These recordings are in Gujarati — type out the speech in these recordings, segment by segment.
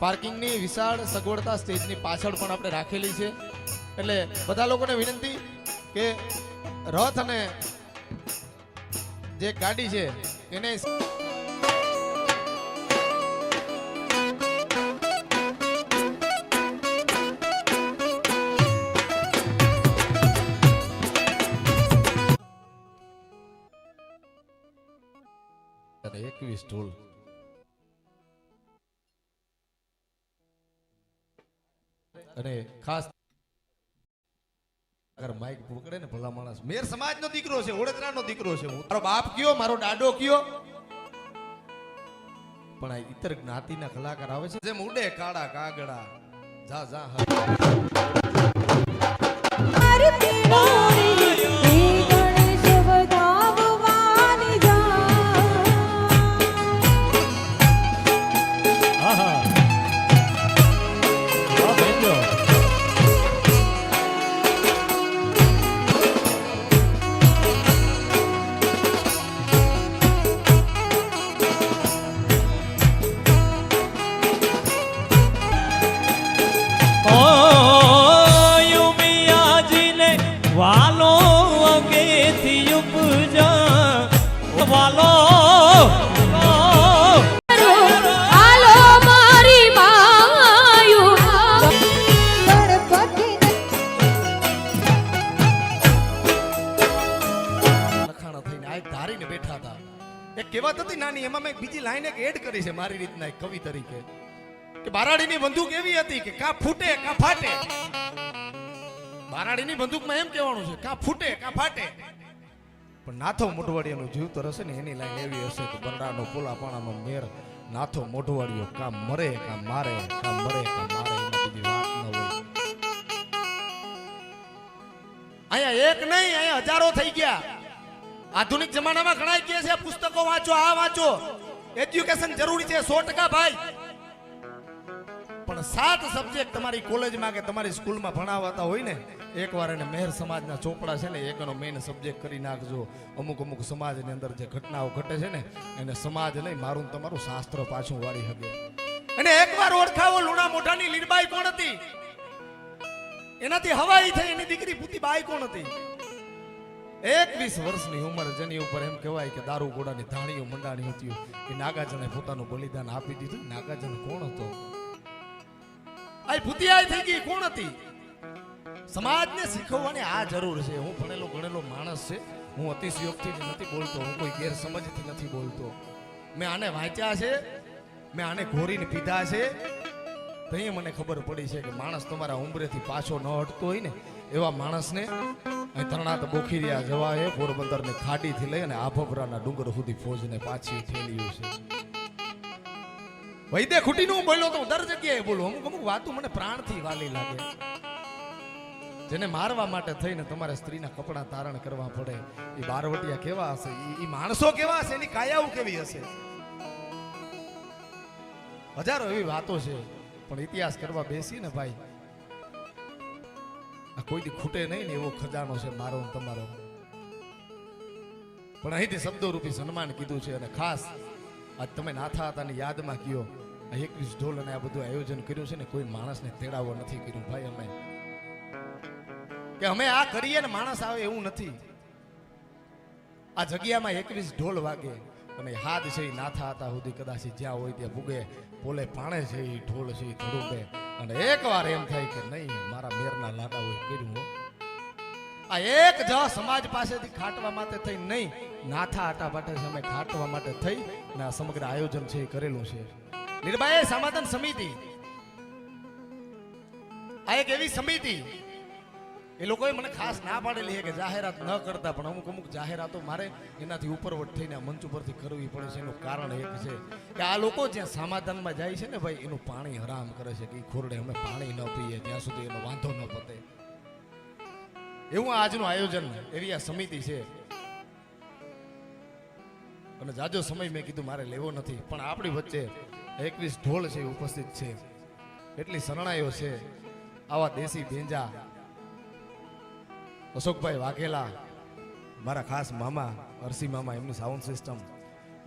પાર્કિંગની વિશાળ સગવડતા સ્ટેજની પાછળ પણ આપણે રાખેલી છે. એટલે બધા લોકોને વિનંતી કે રથ અને જે ગાડી છે એને અને 21 ઢોલ અને ખાસ અગર માઈક પકડે ને ભલા માણસ મેર સમાજનો દીકરો છે, ઓળતરાનો દીકરો છે. હું મારો બાપ કયો, મારો દાડો કયો, પણ આ ઇતર જ્ઞાતિના કલાકાર આવે છે જેમ ઉડે કાળા કાગડા જા જા વાલો અગેથી ઉપજા વાલો હાલો મારી માયુ લખાણા થઈને આ ધારીને બેઠા હતા. એક કહેવત હતી નાની, એમાં મેં બીજી લાઈન એક એડ કરી છે મારી રીતના એક કવિ તરીકે કે બારાડીની બંદૂક એવી હતી કે કા ફૂટે કા ફાટે. બારાડીની બંદૂકમાં એમ કહેવાનું છે કા ફૂટે કા ફાટે, પણ નાથો મોઢવાડિયાનો જીવતર હશે ને એની લાઈન એવી હશે કે બંડાનો પોલાપાણાનો મેર નાથો મોઢવાડિયો કા મરે કા મારે, કા મરે કા મારે, એમાં બીજી વાત ન હોય. અહીંયા એક નહીં, અહીંયા હજારો થઈ ગયા. આધુનિક જમાનામાં ઘણા કહે છે પુસ્તકો વાંચો, આ વાંચો, એજ્યુકેશન જરૂરી છે 100% ભાઈ, પણ 7 સબ્જેક્ટ તમારી કોલેજમાં કે તમારી સ્કૂલમાં ભણાવતા હોય ને, એકવાર એને મેહર સમાજના ચોપડા છે ને એકનો મેઇન સબ્જેક્ટ કરી નાખજો. અમુક અમુક સમાજની અંદર જે ઘટનાઓ ઘટે છે ને એને સમાજ નહીં, મારું તમારું શાસ્ત્ર પાછું વાળી શકે. અને એકવાર ઓળખાવો લુણા મોઢાની લીરબાઈ કોણ હતી, એનાથી હવાઈ થઈ એની દીકરી પૂતીબાઈ કોણ હતી. 21 વર્ષની ઉંમર, જેની ઉપર એમ કહેવાય કે દારૂ ગોડાની ધાણીઓ મંડાણી હતી, એ નાગાજને પોતાનું બલિદાન આપી દીધું. નાગાજન કોણ હતો? આ ભૂતિયાઈ થઈ ગઈ કોણ હતી? સમાજને શીખવવાની આ જરૂર છે. હું ભણેલો ગણેલો માણસ છે, હું અતિશયોક્તિ નથી બોલતો, હું કોઈ ગેરસમજથી નથી બોલતો. મેં આને વાંચ્યા છે, મેં આને ઘોરીને પીધા છે, તો એ મને ખબર પડી છે કે માણસ તમારા ઉંમરેથી પાછો ન હટતો હોય ને એવા માણસને અહીં તરણાત બોખીરિયા જવાએ પોરબંદરની ખાડીથી લઈ અને આભભરાના ડુંગર સુધી ફોજને પાછી ઠેલ્યું છે. વૈદે ખૂટીનું હું બોલ્યો તો દર જગ્યાએ બોલું. અમુક અમુક વાતો મને પ્રાણથી વાલી લાગે. જેને મારવા માટે થઈને તમારે સ્ત્રીના કપડા તારણ કરવા પડે, એ બારવટિયા કેવા હશે, એ માણસો કેવા હશે, એની કાયાઓ કેવી હશે. હજારો એવી વાતો છે, પણ ઇતિહાસ કરવા બેસી ને ભાઈ, આ કોઈથી ખૂટે નહીં ને એવો ખજાનો છે મારો ને તમારો. પણ અહીંથી શબ્દો રૂપી સન્માન કીધું છે. અને ખાસ આજ તમે નાથા હતાની યાદમાં કયો આ 21 ઢોલ અને આ બધું આયોજન કર્યું છે ને કોઈ માણસને તેડાવો નથી કર્યું ભાઈ. અમે કે અમે આ કરીએ ને માણસ આવે એવું નથી. આ જગ્યામાં 21 ઢોલ વાગે અને હાથ છે એ નાથા હતા સુધી કદાચ જ્યાં હોય ત્યાં ભૂગે, પોલે પાણે છે એ ઢોલ છે એ ધડુંબે, અને એકવાર એમ થાય કે નહીં મારા મેરના લાડા હોય કર્યું. આ એક જ સમાજ પાસેથી ખાટવા માટે થઈ નહીં, નાથા આટા પાટે અમે ખાટવા માટે થઈ અને આ સમગ્ર આયોજન છે એ કરેલું છે. નિર્ભય સમાધાન સમિતિ આ એક એવી સમિતિ, એ લોકોએ મને ખાસ ના પાડેલી છે કે જાહેરાત ન કરતા, પણ અમુક અમુક જાહેરાતો મારે એનાથી ઉપરવટ થઈને આ મંચ ઉપરથી કરવી પડે છે. એનું કારણ એક છે કે આ લોકો જ્યાં સમાધાનમાં જાય છે ને ભાઈ, એનું પાણી હરામ કરે છે કે એ ખોરડે અમે પાણી ન પીએ ત્યાં સુધી એનો વાંધો ન પતે. એવું આજનું આયોજન, એવી આ સમિતિ છે. અને જાજો સમય મેં કીધું મારે લેવો નથી, પણ આપણી વચ્ચે 21 ઢોલ છે ઉપસ્થિત છે, એટલી શરણાઈઓ છે. આવા દેશી બેંજા અશોકભાઈ વાઘેલા, મારા ખાસ મામા અરસી મામા, એમની સાઉન્ડ સિસ્ટમ,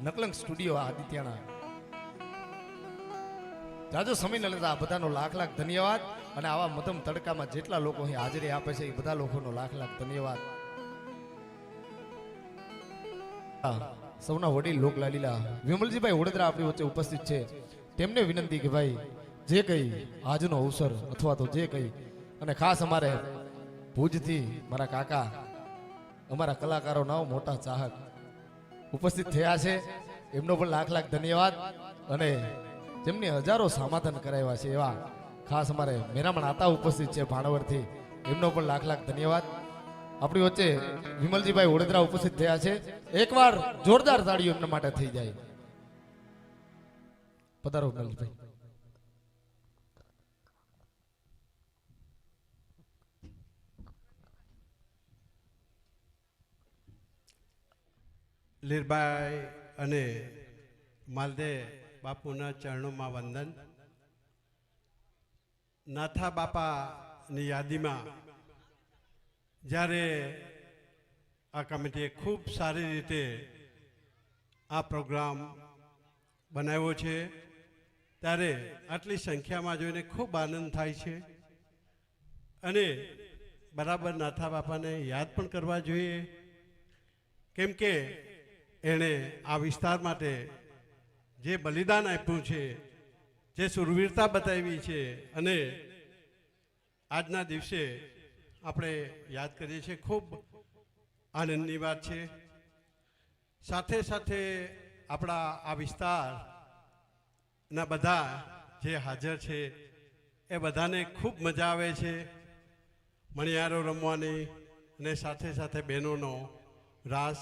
નકલંક સ્ટુડિયો આદિત્યના, જાજો સમય ન લેતા આ બધાનો લાખ લાખ ધન્યવાદ. અને આવા મધમ તડકામાં જેટલા લોકો અહીં હાજરી આપે છે એ બધા લોકોનો લાખ લાખ ધન્યવાદ. સૌના વડીલ લોકલાલીલા વિમલજીભાઈ વડોદરા આપણી વચ્ચે ઉપસ્થિત છે. તેમને વિનંતી કે ભાઈ જે કઈ આજનો અવસર અથવા તો જે કઈ, અને ખાસ અમારે ભુજથી મારા કાકા, અમારા કલાકારોના મોટા ચાહક ઉપસ્થિત થયા છે, એમનો પણ લાખ લાખ ધન્યવાદ. અને જેમની હજારો સમાધાન કરાવ્યા છે એવા ખાસ અમારે મેરામણ આતા ઉપસ્થિત છે ભાણવરથી, એમનો પણ લાખ લાખ ધન્યવાદ. આપણી વચ્ચે વિમલજીભાઈ વડોદરા ઉપસ્થિત થયા છે. એકવાર જોરદાર તાળીઓ એમના માટે થઈ જાય. પધારો વિમલજીભાઈ. લીરબાઈ અને માલદે બાપુના ચરણોમાં વંદન. નાથા બાપાની યાદીમાં જ્યારે આ કમિટીએ ખૂબ સારી રીતે આ પ્રોગ્રામ બનાવ્યો છે ત્યારે આટલી સંખ્યામાં જોઈને ખૂબ આનંદ થાય છે. અને બરાબર નાથા બાપાને યાદ પણ કરવા જોઈએ, કેમ કે એણે આ વિસ્તાર માટે જે બલિદાન આપ્યું છે, જે સુરવીરતા બતાવી છે, અને આજના દિવસે આપણે યાદ કરીએ છીએ. ખૂબ આનંદની વાત છે. સાથે સાથે આપણા આ વિસ્તારના બધા જે હાજર છે એ બધાને ખૂબ મજા આવે છે મણિયારો રમવાની, અને સાથે સાથે બહેનોનો રાસ.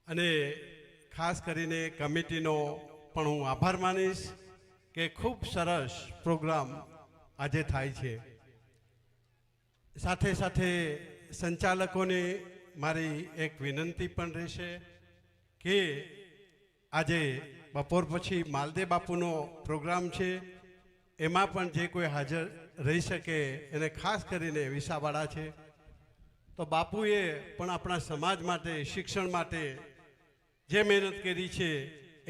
અને ખાસ કરીને કમિટીનો પણ હું આભાર માનીશ કે ખૂબ સરસ પ્રોગ્રામ આજે થાય છે. સાથે સાથે સંચાલકોને મારી એક વિનંતી પણ રહેશે કે આજે બપોર પછી માલદે બાપુનો પ્રોગ્રામ છે, એમાં પણ જે કોઈ હાજર રહી શકે એને ખાસ કરીને વિસાવાડા છે. તો બાપુએ પણ આપણા સમાજ માટે, શિક્ષણ માટે જે મહેનત કરી છે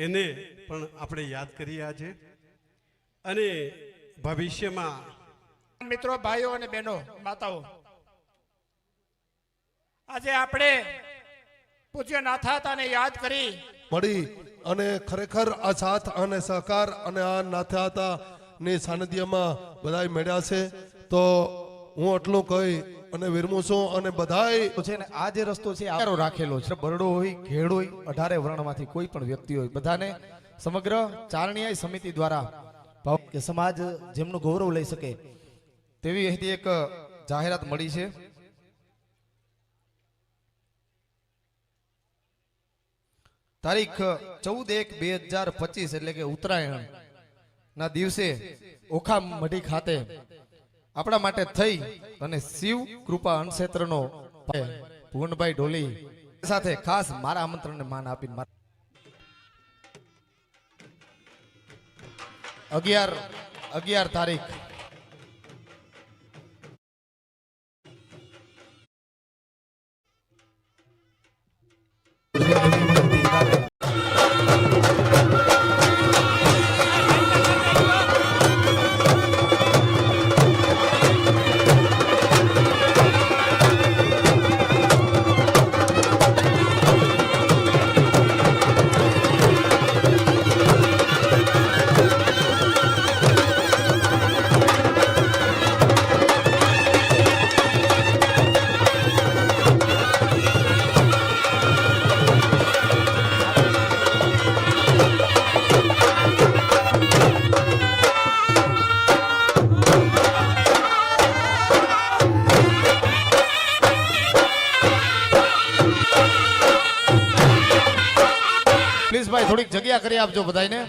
એને પણ આપણે યાદ કરીએ આજે. અને ભવિષ્યમાં મિત્રો, ભાઈઓ અને બહેનો, માતાઓ, આજે આપણે પૂજ્ય નાથાતાને યાદ કરી મળી અને ખરેખર આ સાથ અને સહકાર અને આ નાથાતાની સાનિધ્યમાં બધા મળ્યા છે. તો હું આટલું કહી અને વિરમું છું. અને બધાય છે ને આ જે રસ્તો છે આરો રાખેલો છે, બરડો હોય, ઘેડ હોય, 18 વર્ણમાંથી કોઈ પણ વ્યક્તિ હોય, બધાને સમગ્ર ચારણીય સમિતિ દ્વારા કે સમાજ જેમનું ગૌરવ લઈ શકે તેવી અહીંથી એક જાહેરાત મળી છે. તારીખ 14/1/2025 એટલે કે ઉત્તરાયણ ના દિવસે ઓખા મઢી ખાતે આપણા માટે થઈ અને શિવ કૃપા અનક્ષેત્રનો ભુવનભાઈ ઢોલી સાથે ખાસ મારા આમંત્રણને માન આપીને 11 તારીખ પ્લીઝ ભાઈ થોડીક જગ્યા કરી આપજો બધાને.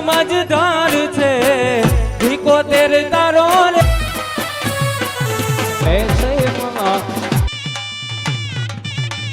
સમાજ ધામ